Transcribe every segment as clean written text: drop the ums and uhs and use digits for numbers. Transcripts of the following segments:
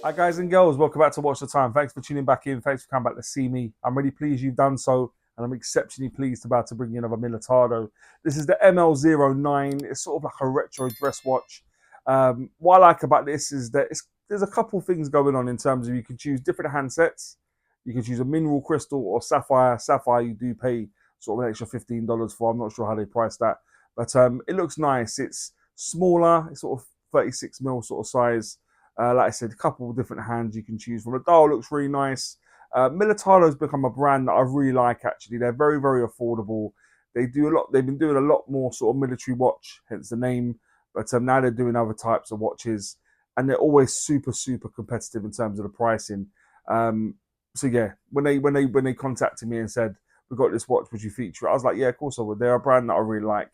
Hi guys and girls, welcome back to Watch the Time. Thanks for tuning back in. Thanks for coming back to see me. I'm really pleased you've done so, and I'm exceptionally pleased about to bring you another Militado. This is the ML09. It's sort of like a retro dress watch. What I like about this is that there's a couple things going on in terms of you can choose different handsets. You can choose a mineral crystal or sapphire. Sapphire you do pay sort of an extra $15 for. I'm not sure how they price that, but it looks nice. It's smaller. It's sort of 36mm sort of size. Like I said, a couple of different hands you can choose from. The dial looks really nice. Militado's become a brand that I really like. Actually, they're very, very affordable. They do a lot. They've been doing a lot more sort of military watch, hence the name. But now they're doing other types of watches, and they're always super, super competitive in terms of the pricing. Um, so yeah, when they contacted me and said we got this watch, would you feature it? I was like, yeah, of course I would. They're a brand that I really like.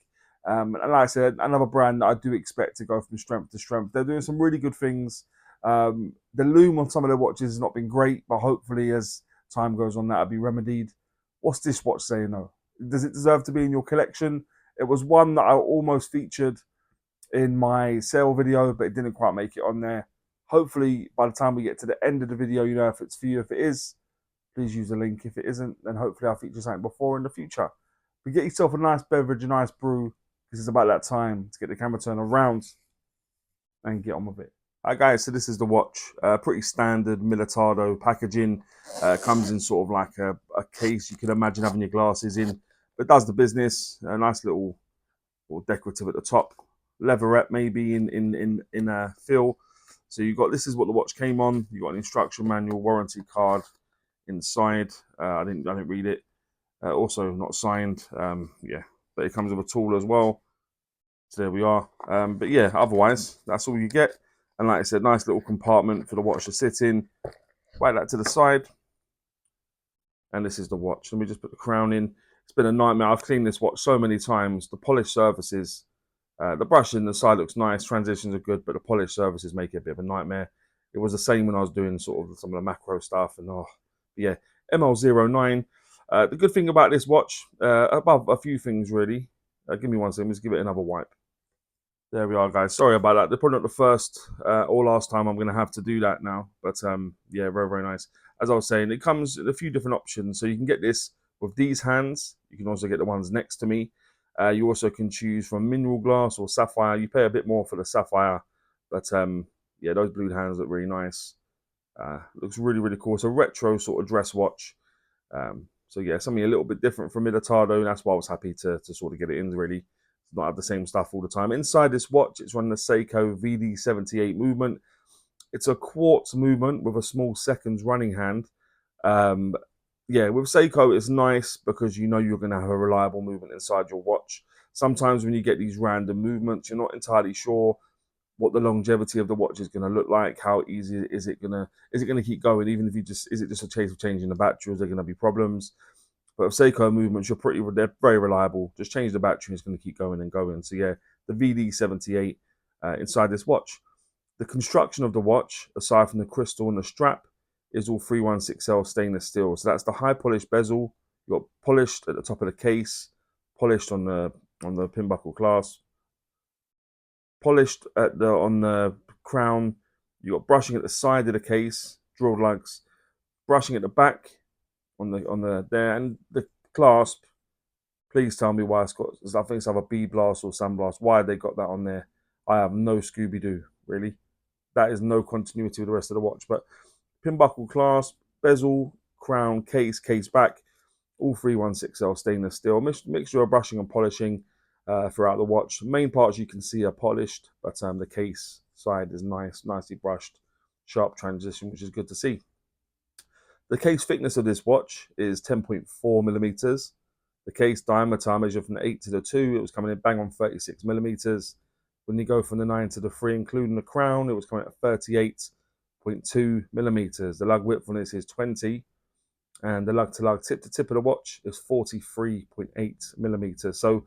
And like I said, another brand that I do expect to go from strength to strength. They're doing some really good things. The loom on some of their watches has not been great, but hopefully as time goes on, that'll be remedied. What's this watch saying though? Does it deserve to be in your collection? It was one that I almost featured in my sale video, but it didn't quite make it on there. Hopefully, by the time we get to the end of the video, you know if it's for you. If it is, please use the link. If it isn't, then hopefully I'll feature something before in the future. But get yourself a nice beverage, a nice brew, because it's about that time to get the camera turned around and get on with it. Alright guys, so this is the watch. Pretty standard Militado packaging. Comes in sort of like a case you could imagine having your glasses in. But does the business. A nice little decorative at the top. Leatherette maybe in a feel. So you got, this is what the watch came on. You got an instruction manual, warranty card inside. I didn't read it. Also not signed. Yeah, but it comes with a tool as well. So there we are. But yeah, otherwise that's all you get. And like I said, nice little compartment for the watch to sit in. Whack that to the side. And this is the watch. Let me just put the crown in. It's been a nightmare. I've cleaned this watch so many times. The polished surfaces, the brushing, the side looks nice. Transitions are good, but the polished surfaces make it a bit of a nightmare. It was the same when I was doing sort of some of the macro stuff. And yeah, ML09. The good thing about this watch, above a few things really. Give me one second. Let's give it another wipe. There we are, guys. Sorry about that. They're probably not the first or last time I'm going to have to do that now. But yeah, very, very nice. As I was saying, it comes in a few different options. So you can get this with these hands. You can also get the ones next to me. You also can choose from mineral glass or sapphire. You pay a bit more for the sapphire. But yeah, those blue hands look really nice. Looks really, really cool. It's a retro sort of dress watch. So yeah, something a little bit different from Militado. And that's why I was happy to sort of get it in, really. Not have the same stuff all the time. Inside this watch, it's running the Seiko VD78 movement. It's a quartz movement with a small seconds running hand. Um, yeah, with Seiko, it's nice because you know you're going to have a reliable movement inside your watch. Sometimes when you get these random movements, you're not entirely sure what the longevity of the watch is going to look like. How easy is it going to keep going? Even if you just, is it just a case of changing the battery? Or is there going to be problems? But with Seiko movements, they're very reliable. Just change the battery, it's going to keep going and going. So yeah, the VD78 inside this watch. The construction of the watch, aside from the crystal and the strap, is all 316L stainless steel. So that's the high polished bezel. You got polished at the top of the case, polished on the pin buckle clasp, polished on the crown. You got brushing at the side of the case, drilled lugs, brushing at the back on the there, and the clasp. Please tell me why it's got. I think it's either B blast or sandblast. Why they got that on there? I have no Scooby Doo really. That is no continuity with the rest of the watch. But pin buckle clasp, bezel, crown, case back, all 316L stainless steel. Mixture of brushing and polishing throughout the watch. The main parts you can see are polished, but the case side is nicely brushed, sharp transition, which is good to see. The case thickness of this watch is 10.4 millimeters. The case diameter I measured from the 8 to the 2, it was coming in bang on 36 millimeters. When you go from the 9 to the 3, including the crown, it was coming at 38.2 millimeters. The lug width on this is 20, and the lug to lug, tip to tip of the watch is 43.8 millimeters. So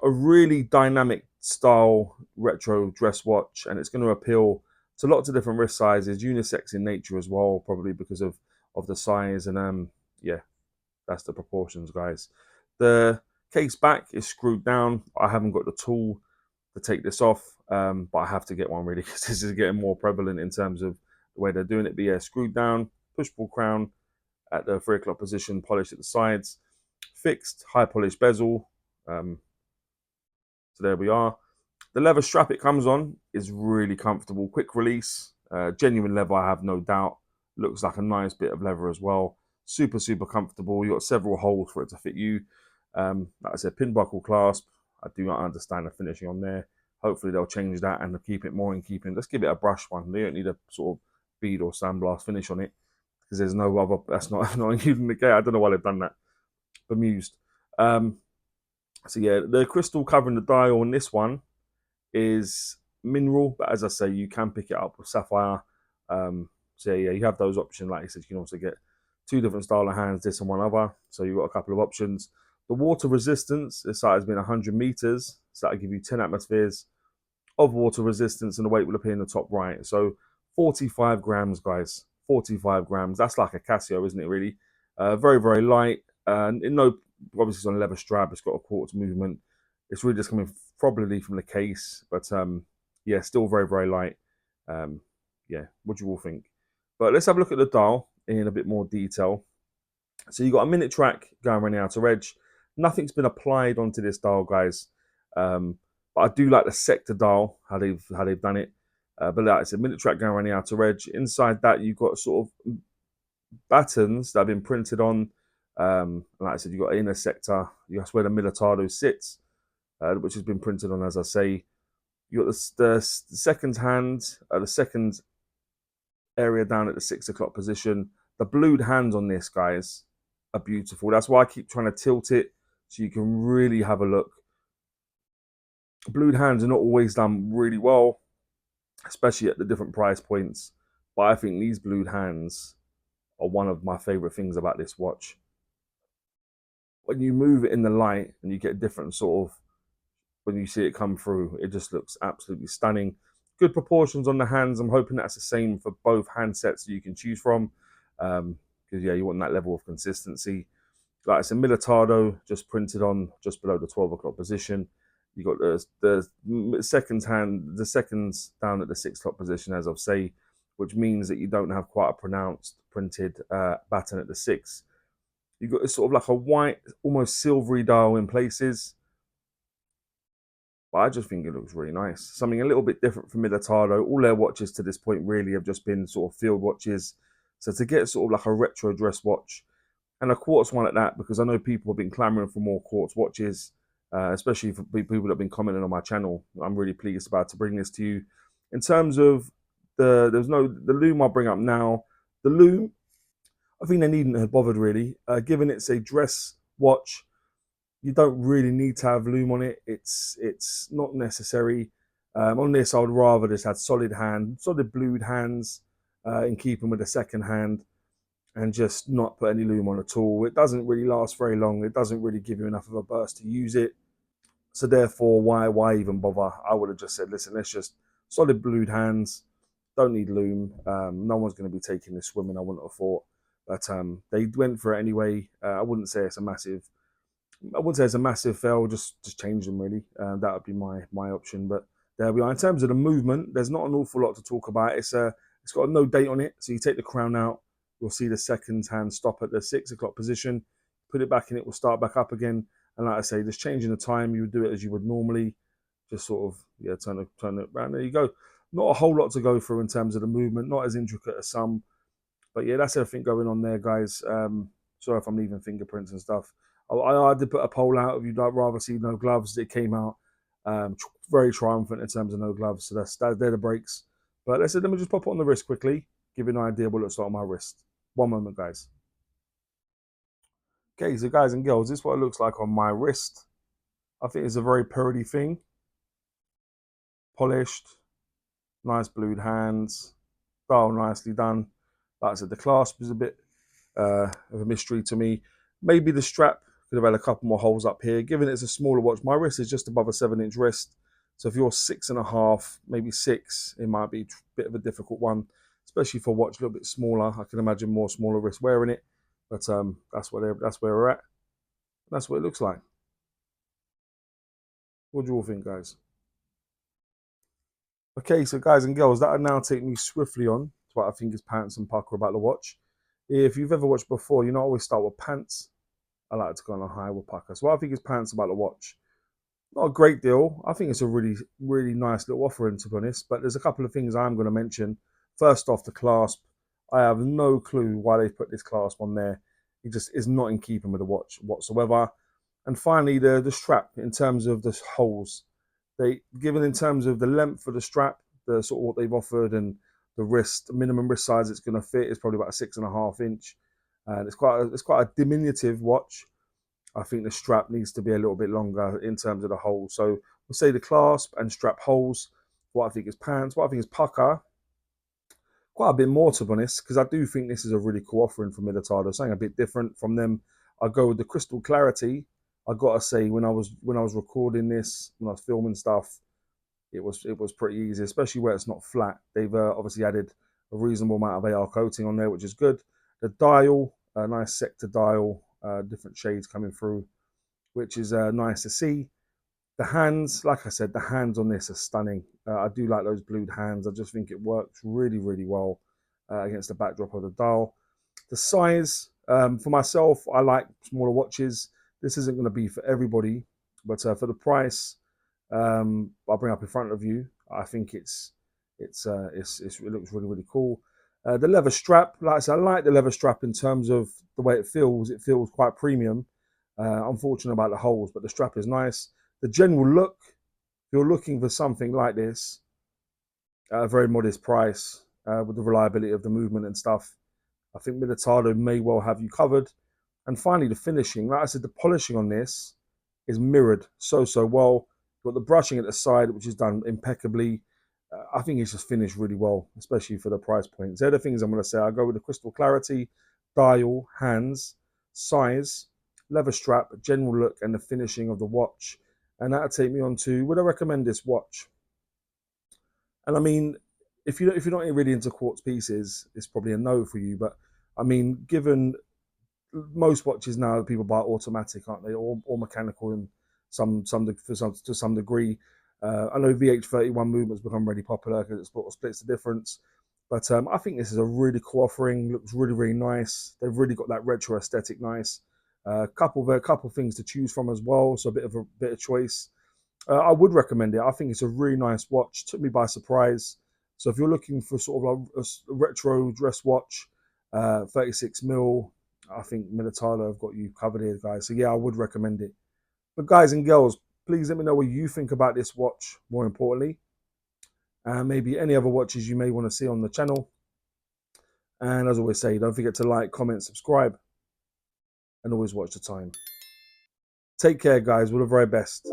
a really dynamic style retro dress watch, and it's going to appeal to lots of different wrist sizes, unisex in nature as well, probably because of the size. And yeah, that's the proportions, guys. The case back is screwed down. I haven't got the tool to take this off, but I have to get one really because this is getting more prevalent in terms of the way they're doing it. But yeah, screwed down, push-pull crown at the 3 o'clock position, polished at the sides, fixed, high polished bezel. So there we are. The leather strap it comes on is really comfortable, quick release, genuine leather, I have no doubt. Looks like a nice bit of leather as well. Super, super comfortable. You've got several holes for it to fit you. Like I said, pin buckle clasp. I do not understand the finishing on there. Hopefully they'll change that and keep it more in keeping. Let's give it a brush one. They don't need a sort of bead or sandblast finish on it because there's no other. That's not including the gate. I don't know why they've done that. Bemused. So yeah, the crystal covering the dial on this one is mineral, but as I say, you can pick it up with sapphire. So yeah, you have those options. Like I said, you can also get 2 different style of hands, this and one other. So you've got a couple of options. The water resistance, this site has been 100 meters, so that'll give you 10 atmospheres of water resistance, and the weight will appear in the top right. So 45 grams, guys. 45 grams. That's like a Casio, isn't it? Really, very, very light. No, obviously it's on a leather strap. It's got a quartz movement. It's really just coming probably from the case, but yeah, still very, very light. Yeah, what do you all think? But let's have a look at the dial in a bit more detail. So you've got a minute track going around the outer edge. Nothing's been applied onto this dial, guys. But I do like the sector dial, how they've done it. But like I said, minute track going around the outer edge. Inside that, you've got sort of buttons that have been printed on. Like I said, you've got inner sector. That's where the Militado sits, which has been printed on, as I say. You've got the second hand, the second area down at the 6 o'clock position. The blued hands on this, guys, are beautiful. That's why I keep trying to tilt it so you can really have a look. Blued hands are not always done really well, especially at the different price points. But I think these blued hands are one of my favorite things about this watch. When you move it in the light and you get different sort of, when you see it come through, it just looks absolutely stunning. Good proportions on the hands. I'm hoping that's the same for both handsets that you can choose from. Because yeah, you want that level of consistency. Like I said, Militado just printed on just below the 12 o'clock position. You got the seconds down at the 6 o'clock position, as I've say, which means that you don't have quite a pronounced printed batten at the 6. You've got sort of like a white, almost silvery dial in places. But I just think it looks really nice. Something a little bit different from Militado. All their watches to this point really have just been sort of field watches. So to get sort of like a retro dress watch and a quartz one at that, because I know people have been clamoring for more quartz watches, especially for people that have been commenting on my channel. I'm really pleased about to bring this to you. In terms of the loom I'll bring up now. The loom, I think they needn't have bothered really. Given it's a dress watch, you don't really need to have loom on it. It's not necessary. On this, I would rather just have solid blued hands, in keeping with the second hand, and just not put any loom on at all. It doesn't really last very long. It doesn't really give you enough of a burst to use it. So therefore, why even bother? I would have just said, listen, let's just solid blued hands. Don't need loom. No one's going to be taking this swimming, I wouldn't have thought. But they went for it anyway. I wouldn't say it's a massive fail. Just change them really. That would be my option. But there we are. In terms of the movement, there's not an awful lot to talk about. It's got no date on it. So you take the crown out, you'll see the second hand stop at the 6 o'clock position. Put it back in, it will start back up again. And like I say, just changing the time, you would do it as you would normally. Just sort of turn it around. There you go. Not a whole lot to go through in terms of the movement. Not as intricate as some. But yeah, that's everything going on there, guys. Sorry if I'm leaving fingerprints and stuff. I did put a poll out if you'd rather see no gloves. It came out very triumphant in terms of no gloves. So they're the breaks. But let me just pop it on the wrist quickly. Give you an idea what it looks like on my wrist. One moment, guys. Okay, so guys and girls, this is what it looks like on my wrist. I think it's a very purdy thing. Polished, nice blued hands, dial nicely done. Like I said, the clasp is a bit of a mystery to me. Maybe the strap could have had a couple more holes up here. Given it's a smaller watch, my wrist is just above a 7-inch wrist. So if you're 6.5, maybe 6, it might be a bit of a difficult one, especially for a watch a little bit smaller. I can imagine more smaller wrists wearing it, but that's where we're at. That's what it looks like. What do you all think, guys? Okay, so guys and girls, that'll now take me swiftly on what I think is pants and Pukka about the watch. If you've ever watched before, you know I always start with pants. I like to go on a high with Pukka. So what I think is pants about the watch. Not a great deal. I think it's a really, really nice little offering, to be honest. But there's a couple of things I'm going to mention. First off, the clasp. I have no clue why they put this clasp on there. It just is not in keeping with the watch whatsoever. And finally, the strap in terms of the holes. Given in terms of the length of the strap, the sort of what they've offered, and the wrist, the minimum wrist size it's going to fit is probably about a 6.5 inch. And it's quite a diminutive watch. I think the strap needs to be a little bit longer in terms of the hole. So we'll say the clasp and strap holes. What I think is pants. What I think is Pukka. Quite a bit more, to be honest, because I do think this is a really cool offering from Militado. Something a bit different from them. I go with the crystal clarity. I gotta say, when I was recording this, when I was filming stuff, it was pretty easy, especially where it's not flat. They've obviously added a reasonable amount of AR coating on there, which is good. The dial, a nice sector dial, different shades coming through, which is nice to see. The hands, like I said, the hands on this are stunning. I do like those blued hands. I just think it works really, really well against the backdrop of the dial. The size, for myself, I like smaller watches. This isn't going to be for everybody, but for the price, I'll bring up in front of you. I think it looks really, really cool. The leather strap, like I said, I like the leather strap in terms of the way it feels. It feels quite premium. Unfortunate about the holes, but the strap is nice. The general look, if you're looking for something like this at a very modest price, with the reliability of the movement and stuff, I think Militado may well have you covered. And finally, the finishing. Like I said, the polishing on this is mirrored so well. You've got the brushing at the side, which is done impeccably. I think it's just finished really well, especially for the price points. They're the things I'm going to say. I go with the crystal clarity, dial, hands, size, leather strap, general look, and the finishing of the watch. And that'll take me on to, would I recommend this watch? And I mean, if you're not really into quartz pieces, it's probably a no for you. But I mean, given most watches now, people buy automatic, aren't they, or mechanical, and to some degree. I know VH31 movement's become really popular because it sort of splits the difference. But I think this is a really cool offering. Looks really, really nice. They've really got that retro aesthetic nice. A couple things to choose from as well, so a bit of choice. I would recommend it. I think it's a really nice watch. Took me by surprise. So if you're looking for sort of a retro dress watch, 36 mil, I think Militado have got you covered here, guys. So yeah, I would recommend it. But guys and girls, please let me know what you think about this watch, more importantly. And maybe any other watches you may want to see on the channel. And as I always say, don't forget to like, comment, subscribe, and always watch the time. Take care, guys. All the very best.